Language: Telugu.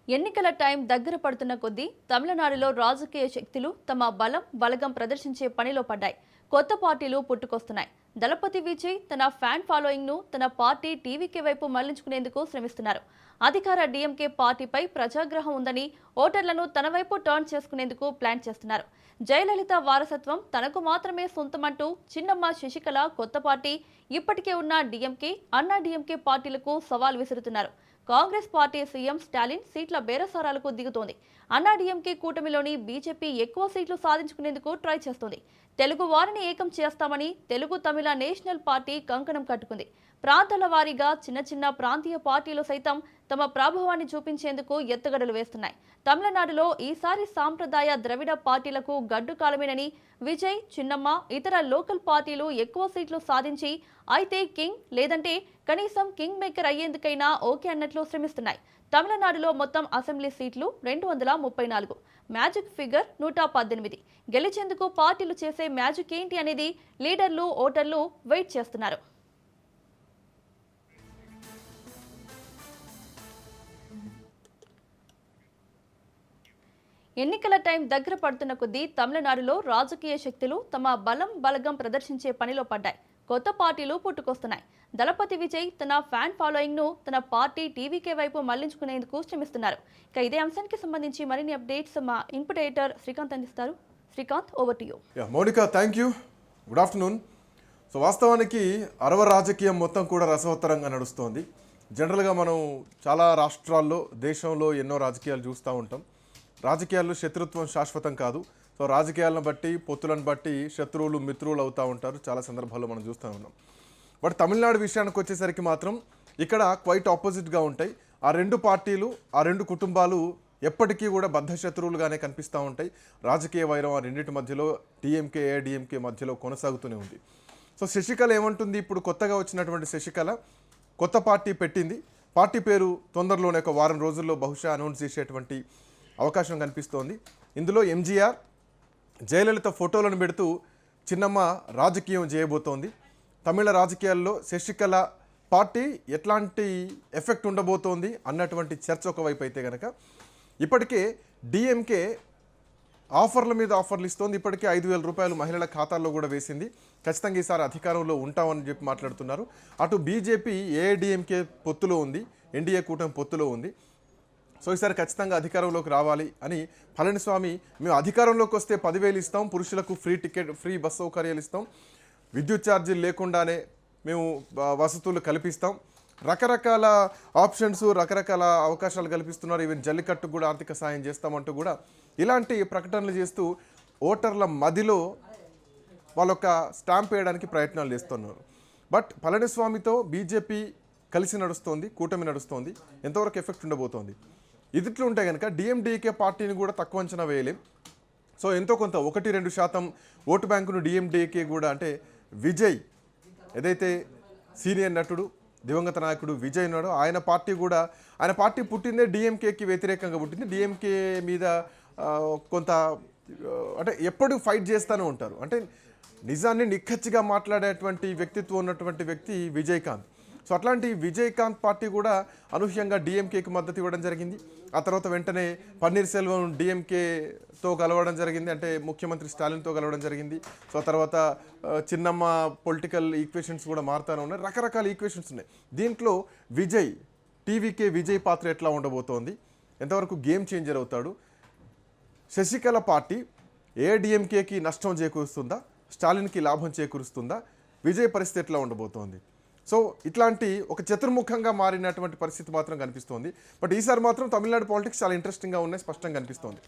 ఎన్నికల టైం దగ్గర పడుతున్న కొద్దీ తమిళనాడులో రాజకీయ శక్తులు తమ బలగం ప్రదర్శించే పనిలో పడ్డాయి. కొత్త పార్టీలు పుట్టుకొస్తున్నాయి. దళపతి విజయ్ తన ఫ్యాన్ ఫాలోయింగ్ ను తన పార్టీ టీవీకే వైపు మళ్లించుకునేందుకు శ్రమిస్తున్నారు. అధికార డీఎంకే పార్టీపై ప్రజాగ్రహం ఉందని ఓటర్లను తన వైపు టర్న్ చేసుకునేందుకు ప్లాన్ చేస్తున్నారు. జయలలిత వారసత్వం తనకు మాత్రమే సొంతమంటూ చిన్నమ్మ శశికళ కొత్త పార్టీ, ఇప్పటికే ఉన్న డీఎంకే, అన్నా డీఎంకే పార్టీలకు సవాల్ విసురుతున్నారు. కాంగ్రెస్ పార్టీ సీఎం స్టాలిన్ సీట్ల బేరసారాలకు దిగుతోంది. అన్నాడీఎంకే కూటమిలోని బీజేపీ ఎక్కువ సీట్లు సాధించుకునేందుకు ట్రై చేస్తోంది. తెలుగు వారిని ఏకం చేస్తామని తెలుగు తమిళ నేషనల్ పార్టీ కంకణం కట్టుకుంది. ప్రాంతాల వారీగా చిన్న చిన్న ప్రాంతీయ పార్టీలు సైతం తమ ప్రభావాన్ని చూపించేందుకు ఎత్తుగడలు వేస్తున్నాయి. తమిళనాడులో ఈసారి సాంప్రదాయ ద్రవిడ పార్టీలకు గడ్డు కాలమేనని విజయ్, చిన్నమ్మ, ఇతర లోకల్ పార్టీలు ఎక్కువ సీట్లు సాధించి అయితే కింగ్ లేదంటే కనీసం కింగ్ మేకర్ అయ్యేందుకైనా ఓకే అన్నట్లు శ్రమిస్తున్నాయి. తమిళనాడులో మొత్తం అసెంబ్లీ సీట్లు 234, మ్యాజిక్ ఫిగర్ 118. గెలిచేందుకు పార్టీలు చేసే మ్యాజిక్ ఏంటి అనేది లీడర్లు, ఓటర్లు వెయిట్ చేస్తున్నారు. ఎన్నికల టైం దగ్గర పడుతున్న కొద్దీ తమిళనాడులో రాజకీయ శక్తులు తమ బలగం ప్రదర్శించే పనిలో పడ్డాయి. కొత్త పార్టీలు పుట్టుకొస్తున్నాయి. దళపతి విజయ్ తన ఫ్యాన్ ఫాలోయింగ్ ను తన పార్టీ టీవీకే వైపు మళ్లించుకునేందుకు శ్రమిస్తున్నారు. ఇక ఇదే అంశానికి సంబంధించి మరిన్ని అప్డేట్స్ మా ఇన్పుట్ ఎడిటర్ శ్రీకాంత్ అందిస్తారు. Srikanth, over to you. Mounika, thank you. Good afternoon. So వాస్తవానికి అరవ రాజకీయం మొత్తం కూడా రసవత్తరంగా నడుస్తోంది. జనరల్గా మనం చాలా రాష్ట్రాల్లో, దేశంలో ఎన్నో రాజకీయాలు చూస్తూ ఉంటాం. రాజకీయాల్లో శత్రుత్వం శాశ్వతం కాదు. సో రాజకీయాలను బట్టి, పొత్తులను బట్టి శత్రువులు మిత్రువులు అవుతూ ఉంటారు. చాలా సందర్భాల్లో మనం చూస్తూ ఉన్నాం. బట్ తమిళనాడు విషయానికి వచ్చేసరికి మాత్రం ఇక్కడ క్వైట్ ఆపోజిట్గా ఉంటాయి. ఆ రెండు పార్టీలు, ఆ రెండు కుటుంబాలు ఎప్పటికీ కూడా బద్ధ శత్రువులుగానే కనిపిస్తూ ఉంటాయి. రాజకీయ వైరం ఆ రెండింటి మధ్యలో, డిఎంకే, ఏఐడిఎంకే మధ్యలో కొనసాగుతూనే ఉంది. సో శశికళ ఏమంటుంది? ఇప్పుడు కొత్తగా వచ్చినటువంటి శశికళ కొత్త పార్టీ పెట్టింది. పార్టీ పేరు తొందరలోనే ఒక వారం రోజుల్లో బహుశా అనౌన్స్ చేసేటువంటి అవకాశం కనిపిస్తోంది. ఇందులో ఎంజీఆర్, జయలలిత ఫోటోలను పెడుతూ చిన్నమ్మ రాజకీయం చేయబోతోంది. తమిళ రాజకీయాల్లో శశికళ పార్టీ ఎట్లాంటి ఎఫెక్ట్ ఉండబోతోంది అన్నటువంటి చర్చ ఒకవైపు అయితే కనుక, ఇప్పటికే డిఎంకే ఆఫర్ల మీద ఆఫర్లు ఇస్తోంది. ఇప్పటికే 5,000 రూపాయలు మహిళల ఖాతాల్లో కూడా వేసింది. ఖచ్చితంగా ఈసారి అధికారంలో ఉంటామని చెప్పి మాట్లాడుతున్నారు. అటు బీజేపీ ఏఐడిఎంకే పొత్తులో ఉంది, ఎన్డీఏ కూటమి పొత్తులో ఉంది. సో ఈసారి ఖచ్చితంగా అధికారంలోకి రావాలి అని పళనిస్వామి, మేము అధికారంలోకి వస్తే 10,000 ఇస్తాం, పురుషులకు ఫ్రీ టికెట్, ఫ్రీ బస్ సౌకర్యాలు ఇస్తాం, విద్యుత్ ఛార్జీలు లేకుండానే మేము వసతులు కల్పిస్తాం, రకరకాల ఆప్షన్స్, రకరకాల అవకాశాలు కల్పిస్తున్నారు, ఈవెన్ జల్లికట్టుకు కూడా ఆర్థిక సాయం చేస్తామంటూ కూడా ఇలాంటి ప్రకటనలు చేస్తూ ఓటర్ల మదిలో వాళ్ళొక స్టాంప్ వేయడానికి ప్రయత్నాలు చేస్తున్నారు. బట్ పళనిస్వామితో బీజేపీ కలిసి నడుస్తోంది, కూటమి నడుస్తోంది. ఎంతవరకు ఎఫెక్ట్ ఉండబోతోంది? ఇదిట్లో ఉంటే కనుక డిఎండికే పార్టీని కూడా తక్కువ అంచనా వేయలేం. సో ఎంతో కొంత 1-2% ఓటు బ్యాంకును డిఎండికే కూడా, అంటే విజయ్ ఏదైతే సీనియర్ నటుడు, దివంగత నాయకుడు విజయ్ ఉన్నాడో ఆయన పార్టీ కూడా, ఆయన పార్టీ పుట్టిందే డిఎంకేకి వ్యతిరేకంగా పుట్టింది. డిఎంకే మీద కొంత అంటే ఎప్పుడు ఫైట్ చేస్తూనే ఉంటారు. అంటే నిజాన్ని నిక్కచ్చిగా మాట్లాడేటువంటి వ్యక్తిత్వం ఉన్నటువంటి వ్యక్తి విజయకాంత్. సో అట్లాంటి విజయకాంత్ పార్టీ కూడా అనూహ్యంగా డిఎంకేకి మద్దతు ఇవ్వడం జరిగింది. ఆ తర్వాత వెంటనే పన్నీర్ సెల్వం డిఎంకేతో కలవడం జరిగింది, అంటే ముఖ్యమంత్రి స్టాలిన్తో కలవడం జరిగింది. సో ఆ తర్వాత చిన్నమ్మ పొలిటికల్ ఈక్వేషన్స్ కూడా మారుతూనే ఉన్నాయి, రకరకాల ఈక్వేషన్స్ ఉన్నాయి. దీంట్లో విజయ్, టీవీకే విజయ్ పాత్ర ఎట్లా ఉండబోతోంది, ఎంతవరకు గేమ్ చేంజర్ అవుతాడు, శశికళ పార్టీ ఏఐడిఎంకేకి నష్టం చేకూరుస్తుందా, స్టాలిన్కి లాభం చేకూరుస్తుందా, విజయ్ పరిస్థితి ఎట్లా ఉండబోతోంది? సో ఇట్లాంటి ఒక చతుర్ముఖంగా మారినటువంటి పరిస్థితి మాత్రం కనిపిస్తోంది. బట్ ఈసారి మాత్రం తమిళనాడు పాలిటిక్స్ చాలా ఇంట్రెస్టింగ్గా ఉన్నాయి, స్పష్టంగా కనిపిస్తోంది.